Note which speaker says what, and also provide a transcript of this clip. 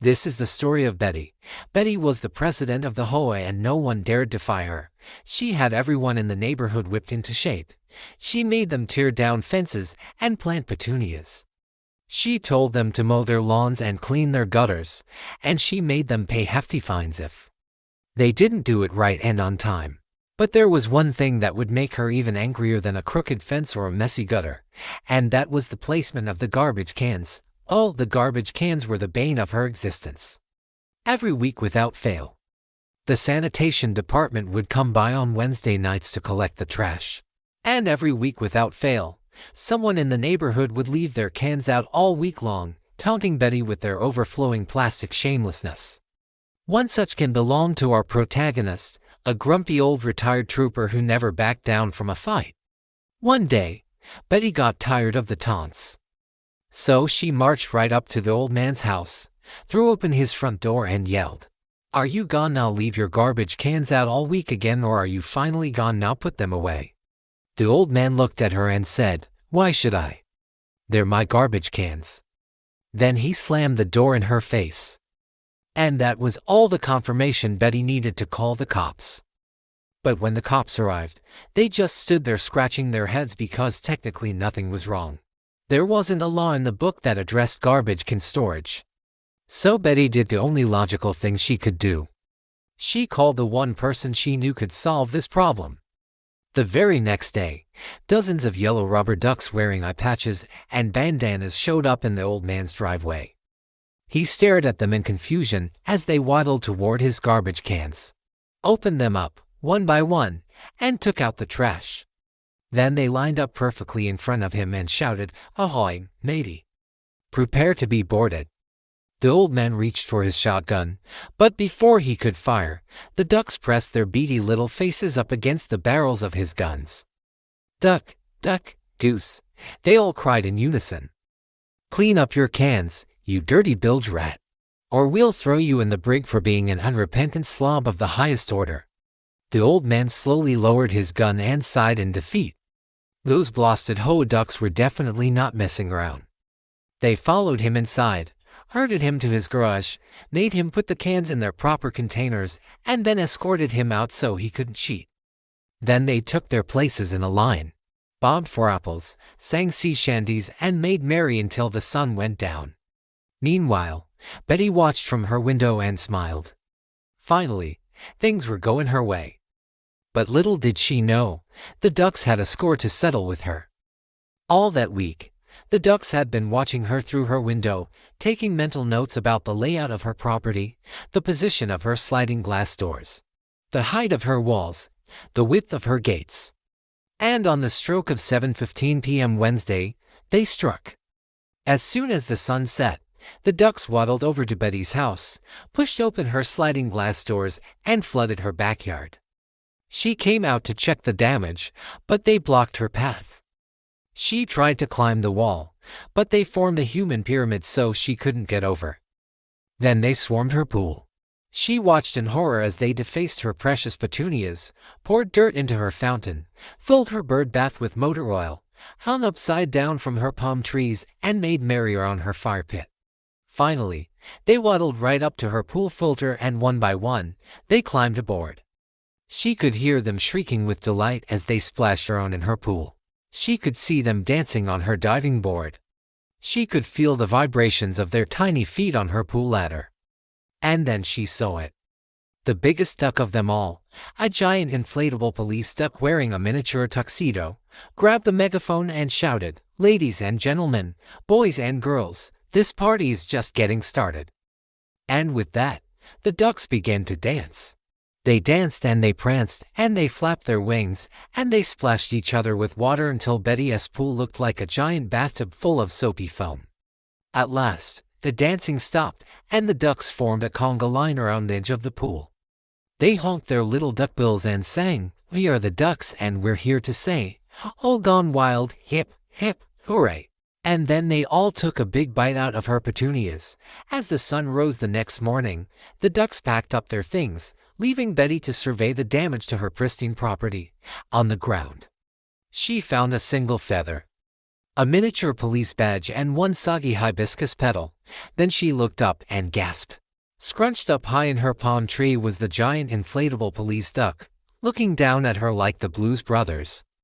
Speaker 1: This is the story of Betty. Betty was the president of the HOA and no one dared defy her. She had everyone in the neighborhood whipped into shape. She made them tear down fences and plant petunias. She told them to mow their lawns and clean their gutters, and she made them pay hefty fines if they didn't do it right and on time. But there was one thing that would make her even angrier than a crooked fence or a messy gutter, and that was the placement of the garbage cans. Oh, the garbage cans were the bane of her existence. Every week without fail, the sanitation department would come by on Wednesday nights to collect the trash. And every week without fail, someone in the neighborhood would leave their cans out all week long, taunting Betty with their overflowing plastic shamelessness. One such can belong to our protagonist, a grumpy old retired trooper who never backed down from a fight. One day, Betty got tired of the taunts. So she marched right up to the old man's house, threw open his front door and yelled, "Are you gone now? Leave your garbage cans out all week again, or are you finally gone now? Put them away." The old man looked at her and said, "Why should I? They're my garbage cans." Then he slammed the door in her face. And that was all the confirmation Betty needed to call the cops. But when the cops arrived, they just stood there scratching their heads because technically nothing was wrong. There wasn't a law in the book that addressed garbage can storage. So Betty did the only logical thing she could do. She called the one person she knew could solve this problem. The very next day, dozens of yellow rubber ducks wearing eye patches and bandanas showed up in the old man's driveway. He stared at them in confusion as they waddled toward his garbage cans, opened them up, one by one, and took out the trash. Then they lined up perfectly in front of him and shouted, "Ahoy, matey! Prepare to be boarded." The old man reached for his shotgun, but before he could fire, the ducks pressed their beady little faces up against the barrels of his guns. "Duck, duck, goose," they all cried in unison. "Clean up your cans, you dirty bilge rat, or we'll throw you in the brig for being an unrepentant slob of the highest order." The old man slowly lowered his gun and sighed in defeat. Those blasted HOA ducks were definitely not messing around. They followed him inside, herded him to his garage, made him put the cans in their proper containers, and then escorted him out so he couldn't cheat. Then they took their places in a line, bobbed for apples, sang sea shanties, and made merry until the sun went down. Meanwhile, Betty watched from her window and smiled. Finally, things were going her way. But little did she know, the ducks had a score to settle with her. All that week, the ducks had been watching her through her window, taking mental notes about the layout of her property, the position of her sliding glass doors, the height of her walls, the width of her gates. And on the stroke of 7:15 p.m. Wednesday, they struck. As soon as the sun set, the ducks waddled over to Betty's house, pushed open her sliding glass doors, and flooded her backyard. She came out to check the damage, but they blocked her path. She tried to climb the wall, but they formed a human pyramid so she couldn't get over. Then they swarmed her pool. She watched in horror as they defaced her precious petunias, poured dirt into her fountain, filled her bird bath with motor oil, hung upside down from her palm trees, and made merry around her fire pit. Finally, they waddled right up to her pool filter and one by one, they climbed aboard. She could hear them shrieking with delight as they splashed around in her pool. She could see them dancing on her diving board. She could feel the vibrations of their tiny feet on her pool ladder. And then she saw it. The biggest duck of them all, a giant inflatable police duck wearing a miniature tuxedo, grabbed the megaphone and shouted, "Ladies and gentlemen, boys and girls, this party is just getting started." And with that, the ducks began to dance. They danced and they pranced and they flapped their wings and they splashed each other with water until Betty's pool looked like a giant bathtub full of soapy foam. At last, the dancing stopped and the ducks formed a conga line around the edge of the pool. They honked their little duck bills and sang, "We are the ducks and we're here to say, all gone wild, hip, hip, hooray." And then they all took a big bite out of her petunias. As the sun rose the next morning, the ducks packed up their things, leaving Betty to survey the damage to her pristine property. On the ground, she found a single feather. a miniature police badge and one soggy hibiscus petal. Then she looked up and gasped. Scrunched up high in her palm tree was the giant inflatable police duck, looking down at her like the Blues Brothers.